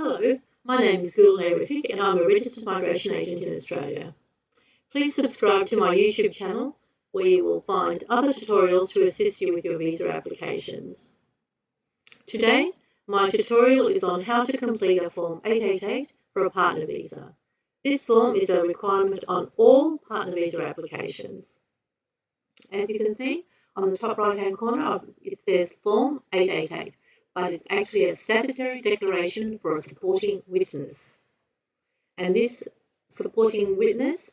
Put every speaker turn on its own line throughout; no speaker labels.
Hello, my name is Gulnay Riffic and I'm a registered migration agent in Australia. Please subscribe to my YouTube channel where you will find other tutorials to assist you with your visa applications. Today, my tutorial is on how to complete a Form 888 for a partner visa. This form is a requirement on all partner visa applications. As you can see, on the top right-hand corner, it says Form 888. But it's actually a statutory declaration for a supporting witness. And this supporting witness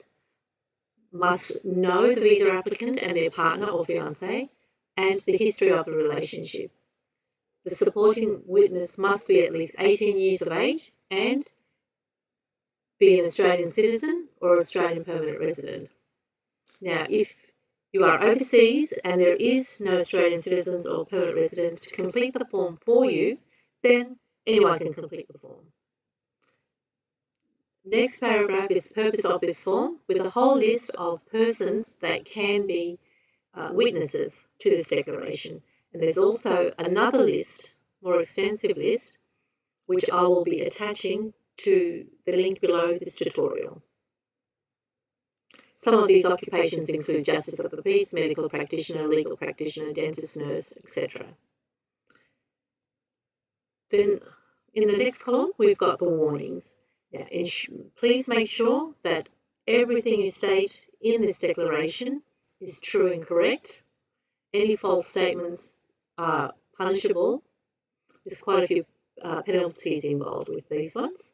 must know the visa applicant and their partner or fiancé and the history of the relationship. The supporting witness must be at least 18 years of age and be an Australian citizen or Australian permanent resident. Now, if you are overseas and there is no Australian citizens or permanent residents to complete the form for you, then anyone can complete the form. Next paragraph is the purpose of this form with a whole list of persons that can be witnesses to this declaration. And there's also another list, more extensive list, which I will be attaching to the link below this tutorial. Some of these occupations include Justice of the Peace, medical practitioner, legal practitioner, dentist, nurse, etc. Then in the next column, we've got the warnings. Now, please make sure that everything you state in this declaration is true and correct. Any false statements are punishable. There's quite a few penalties involved with these ones.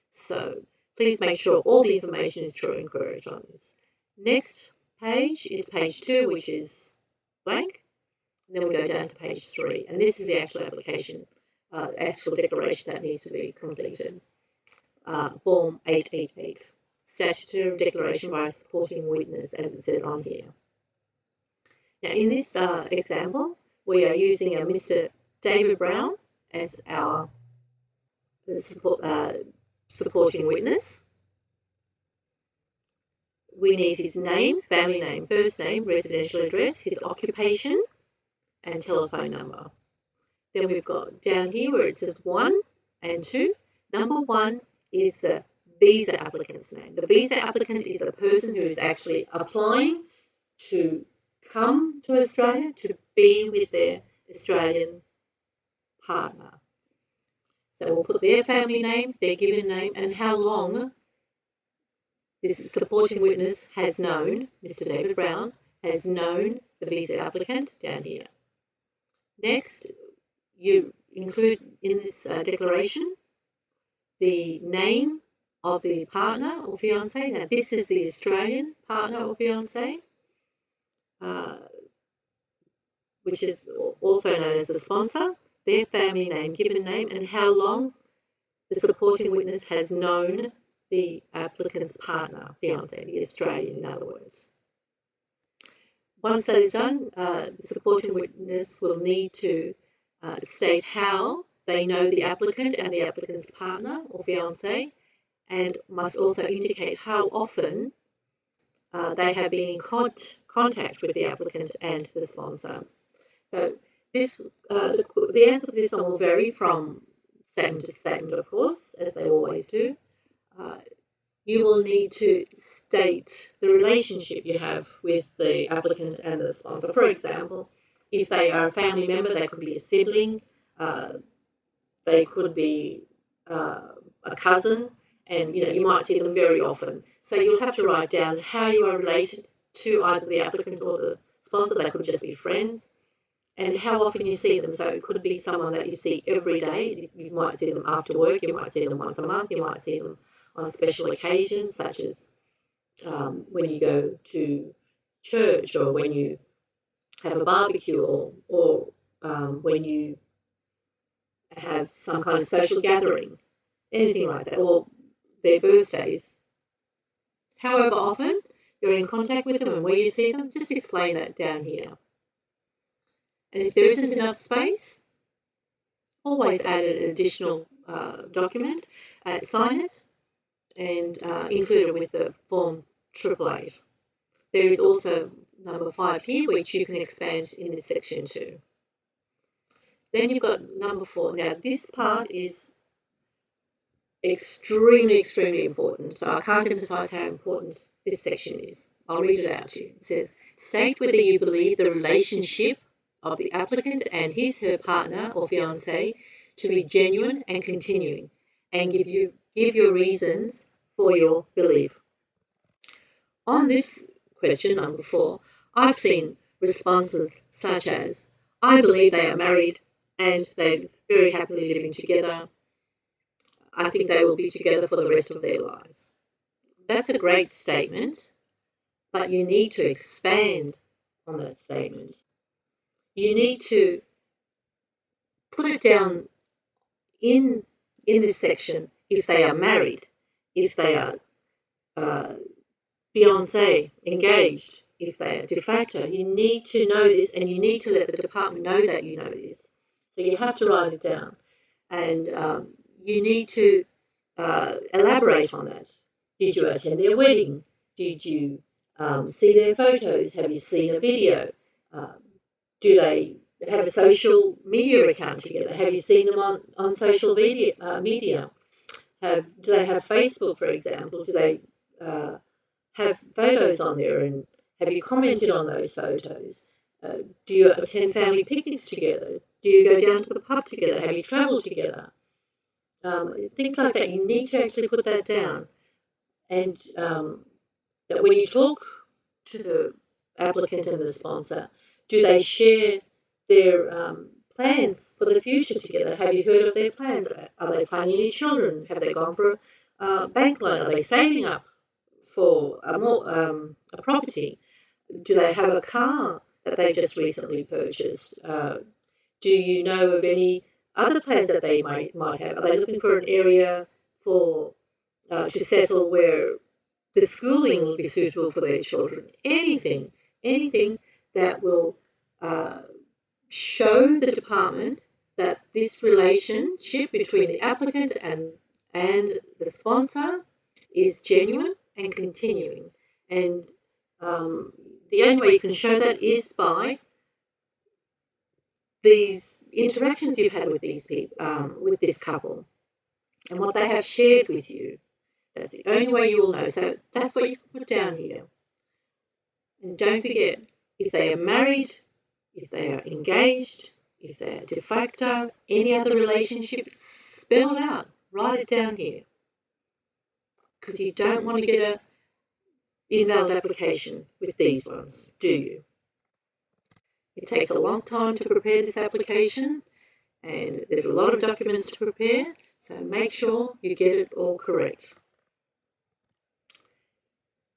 So please make sure all the information is true and correct on this. Next page is page 2, which is blank. And then we go down to page 3. And this is the actual application, actual declaration that needs to be completed. Form 888, statutory declaration by a supporting witness, as it says on here. Now, in this example, we are using a Mr. David Brown as our supporting witness. We need his name, family name, first name, residential address, his occupation, and telephone number. Then we've got down here where it says 1 and 2. Number 1 is the visa applicant's name. The visa applicant is a person who is actually applying to come to Australia to be with their Australian partner. So we'll put their family name, their given name, and how long this supporting witness has known, Mr. David Brown, has known the visa applicant down here. Next, you include in this declaration the name of the partner or fiancé. Now, this is the Australian partner or fiancé, which is also known as the sponsor, their family name, given name, and how long the supporting witness has known the applicant's partner, fiancé, the Australian, in other words. Once that is done, the supporting witness will need to state how they know the applicant and the applicant's partner or fiancé, and must also indicate how often they have been in contact with the applicant and the sponsor. So this, the answer to this one will vary from statement to statement, of course, as they always do. You will need to state the relationship you have with the applicant and the sponsor. For example, if they are a family member, they could be a sibling, they could be a cousin, and you might see them very often. So you'll have to write down how you are related to either the applicant or the sponsor. They could just be friends, and how often you see them. So it could be someone that you see every day. You might see them after work, you might see them once a month, you might see them on special occasions, such as when you go to church, or when you have a barbecue, or when you have some kind of social gathering, anything like that, or their birthdays. However often you're in contact with them and where you see them, just explain that down here. And if there isn't enough space, always add an additional document, sign it, and include it with the form 888. There is also number 5 here, which you can expand in this section too. Then you've got number 4. Now this part is extremely, extremely important. So I can't emphasize how important this section is. I'll read it out to you. It says, state whether you believe the relationship of the applicant and his/her partner or fiancé to be genuine and continuing, and give your reasons for your belief. On this question, number 4, I've seen responses such as, I believe they are married and they're very happily living together. I think they will be together for the rest of their lives. That's a great statement, but you need to expand on that statement. You need to put it down in this section if they are married, if they are fiancé, engaged, if they are de facto. You need to know this, and you need to let the department know that you know this. So you have to write it down, and you need to elaborate on that. Did you attend their wedding? Did you see their photos? Have you seen a video? Do they have a social media account together? Have you seen them on social media? Do they have Facebook, for example? Do they have photos on there, and have you commented on those photos? Do you attend family picnics together? Do you go down to the pub together? Have you travelled together? Things like that. You need to actually put that down. And that when you talk to the applicant and the sponsor, do they share their plans for the future together? Have you heard of their plans? Are they planning any children? Have they gone for a bank loan? Are they saving up for a property? Do they have a car that they just recently purchased? Do you know of any other plans that they might have? Are they looking for an area for to settle where the schooling will be suitable for their children? Anything that will show the department that this relationship between the applicant and the sponsor is genuine and continuing. And the only way you can show that is by these interactions you've had with these people, with this couple, and what they have shared with you. That's the only way you will know. So that's what you can put down here. And don't forget, if they are married, if they are engaged, if they are de facto, any other relationship, spell it out. Write it down here. Because you don't want to get an invalid application with these ones, do you? It takes a long time to prepare this application, and there's a lot of documents to prepare, so make sure you get it all correct.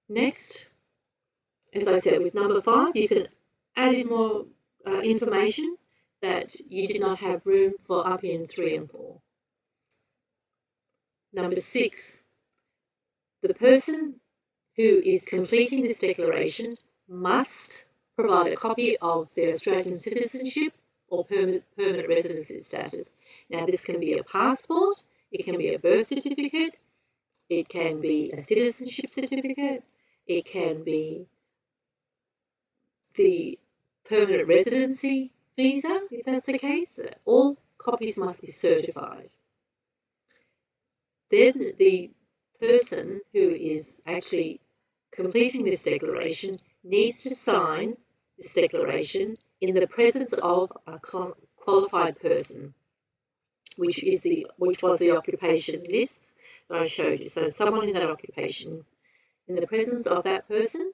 Next, as I said, with number 5, you can add in more information that you did not have room for up in 3 and 4. Number 6, the person who is completing this declaration must provide a copy of their Australian citizenship or permanent residency status. Now, this can be a passport, it can be a birth certificate, it can be a citizenship certificate, it can be the permanent residency visa, if that's the case. All copies must be certified. Then the person who is actually completing this declaration needs to sign this declaration in the presence of a qualified person, which was the occupation lists that I showed you. So someone in that occupation, in the presence of that person,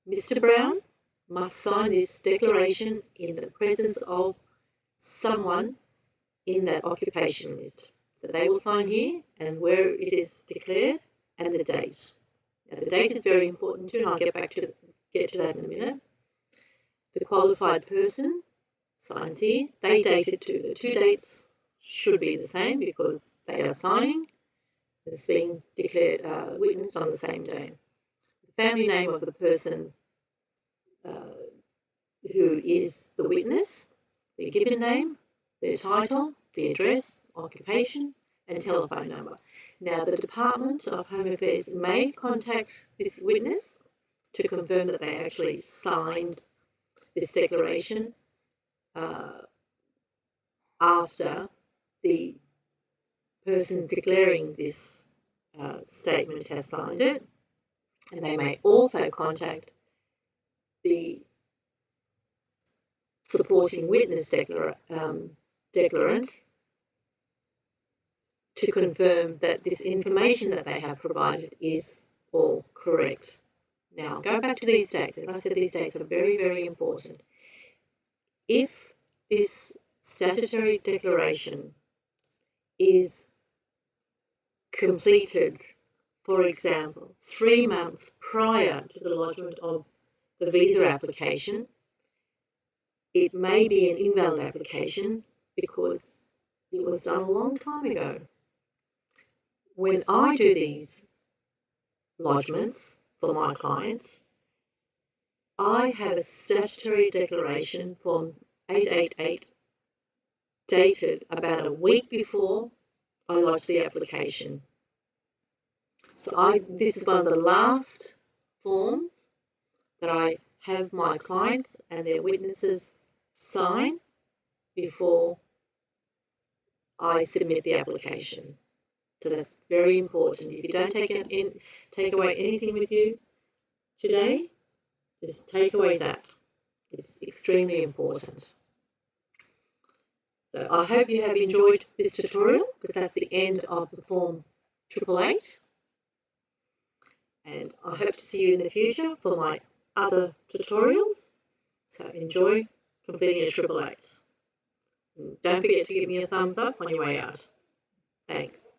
Mr. Brown must sign this declaration in the presence of someone in that occupation list. So they will sign here and where it is declared and the date. Now the date is very important too, and I'll get to that in a minute. The qualified person signs here. They date it too. The two dates should be the same because they are signing. It's being declared witnessed on the same day. The family name of the person who is the witness, their given name, their title, the address, occupation, and telephone number. Now, the Department of Home Affairs may contact this witness to confirm that they actually signed this declaration after the person declaring this statement has signed it, and they may also contact the supporting witness declarant to confirm that this information that they have provided is all correct. Now, I'll go back to these dates. As I said, these dates are very, very important. If this statutory declaration is completed, for example, 3 months prior to the lodgement of the visa application, it may be an invalid application because it was done a long time ago. When I do these lodgements for my clients, I have a statutory declaration form 888 dated about a week before I lodge the application. So this is one of the last forms that I have my clients and their witnesses sign before I submit the application. So that's very important. If you don't take away anything with you today, just take away that. It's extremely important. So I hope you have enjoyed this tutorial, because that's the end of the form 888. And I hope to see you in the future for my other tutorials. So enjoy completing your 888s. Don't forget to give me a thumbs up on your way out. Thanks.